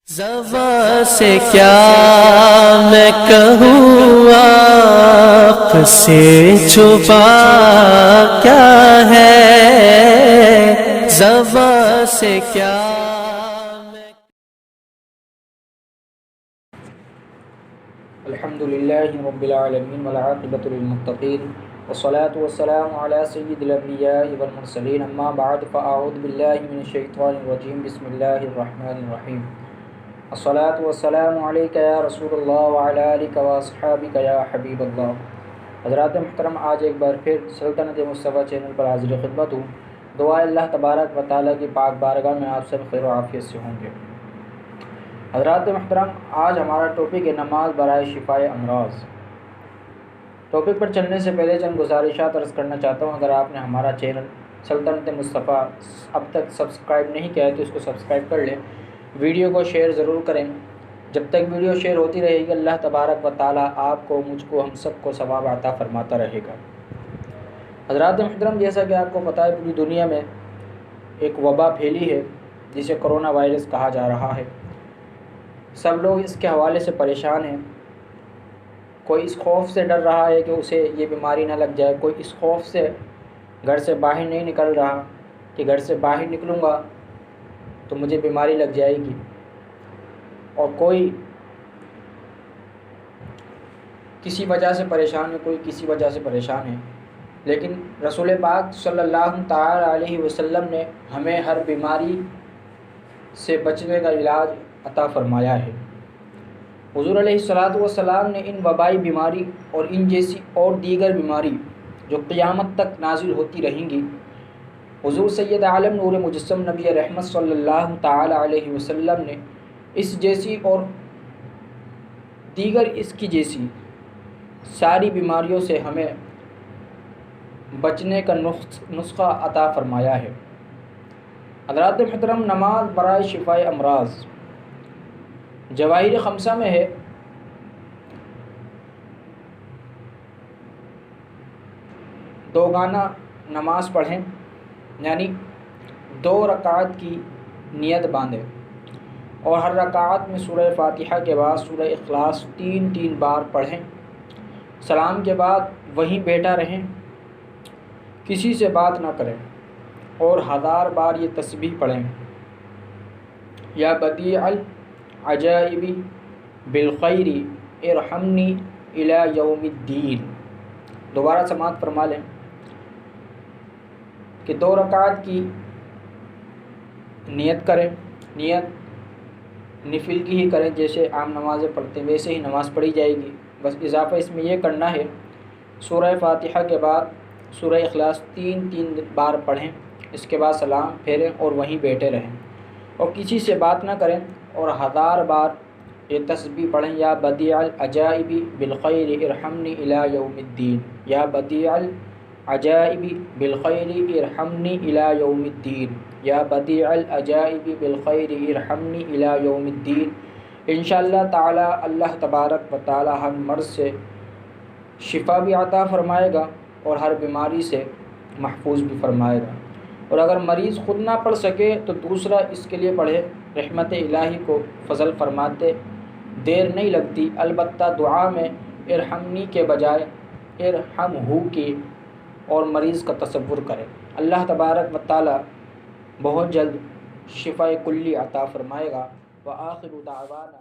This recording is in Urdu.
زبان سے کیا میں کہوں آپ سے چھپا کیا ہے، زبان سے کیا میں الحمدللہ رب العالمین والعاقبۃ للمتقین والصلاة والسلام علی سید الانبیاء والمرسلین اما بعد فاعوذ باللہ من الشیطان الرجیم بسم اللہ الرحمن الرحیم الصلاة والسلام علیک یا رسول اللہ وعلی آلک واصحابک یا حبیب اللہ۔ حضرات محترم، آج ایک بار پھر سلطنت مصطفیٰ چینل پر حاضر خدمت ہوں۔ دعا اللہ تبارک و تعالیٰ کی پاک بارگاہ میں آپ سب خیر و عافیت سے ہوں گے۔ حضرات محترم، آج ہمارا ٹاپک ہے نماز برائے شفائے امراض۔ ٹاپک پر چلنے سے پہلے چند گزارشات عرض کرنا چاہتا ہوں۔ اگر آپ نے ہمارا چینل سلطنت مصطفیٰ اب تک سبسکرائب نہیں کیا ہے تو اس کو سبسکرائب کر لیں، ویڈیو کو شیئر ضرور کریں۔ جب تک ویڈیو شیئر ہوتی رہے گی اللہ تبارک و تعالیٰ آپ کو، مجھ کو، ہم سب کو ثواب عطا فرماتا رہے گا۔ حضرات محترم، جیسا کہ آپ کو پتہ ہے پوری دنیا میں ایک وبا پھیلی ہے جسے کرونا وائرس کہا جا رہا ہے۔ سب لوگ اس کے حوالے سے پریشان ہیں۔ کوئی اس خوف سے ڈر رہا ہے کہ اسے یہ بیماری نہ لگ جائے، کوئی اس خوف سے گھر سے باہر نہیں نکل رہا کہ گھر سے باہر نکلوں گا تو مجھے بیماری لگ جائے گی، اور کوئی کسی وجہ سے پریشان ہے، کوئی کسی وجہ سے پریشان ہے۔ لیکن رسول پاک صلی اللہ تعالی علیہ وسلم نے ہمیں ہر بیماری سے بچنے کا علاج عطا فرمایا ہے۔ حضور علیہ السلام نے ان وبائی بیماری اور ان جیسی اور دیگر بیماری جو قیامت تک نازل ہوتی رہیں گی، حضور سید عالم نور مجسم نبی رحمت صلی اللہ تعالی علیہ وسلم نے اس جیسی اور دیگر اس کی جیسی ساری بیماریوں سے ہمیں بچنے کا نسخہ عطا فرمایا ہے۔ حضرات محترم، نماز برائے شفائے امراض جواہر خمسہ میں ہے دو گانا نماز پڑھیں، یعنی 2 رکعت کی نیت باندھیں اور ہر رکعت میں سورہ فاتحہ کے بعد سورہ اخلاص 3 بار پڑھیں۔ سلام کے بعد وہیں بیٹھا رہیں، کسی سے بات نہ کریں اور 1000 بار یہ تسبیح پڑھیں: یا بدیع العجائب بالخیر ارحمنی الی یوم الدین۔ دوبارہ سماعت فرما لیں کہ 2 رکعت کی نیت کریں، نیت نفل کی ہی کریں، جیسے عام نمازیں پڑھتے ہیں ویسے ہی نماز پڑھی جائے گی۔ بس اضافہ اس میں یہ کرنا ہے سورہ فاتحہ کے بعد سورہ اخلاص 3 بار پڑھیں، اس کے بعد سلام پھیریں اور وہیں بیٹھے رہیں اور کسی سے بات نہ کریں اور 1000 بار یہ تسبیح پڑھیں: یا بدیع العجائب بالخیر ارحمنی الی یوم الدین، یا بدیع العجائب بالخیر ارحمنی الی یوم الدین، یا بدیع العجائب بالخیر ارحمنی الی یوم الدین۔ انشاءاللہ تعالی اللہ تبارک و تعالی ہر مرض سے شفا بھی عطا فرمائے گا اور ہر بیماری سے محفوظ بھی فرمائے گا۔ اور اگر مریض خود نہ پڑھ سکے تو دوسرا اس کے لیے پڑھے، رحمت الہی کو فضل فرماتے دیر نہیں لگتی۔ البتہ دعا میں ارحمنی کے بجائے ارحمہو کی اور مریض کا تصور کرے۔ اللہ تبارک و تعالی بہت جلد شفاء کلی عطا فرمائے گا۔ وآخر دعوانا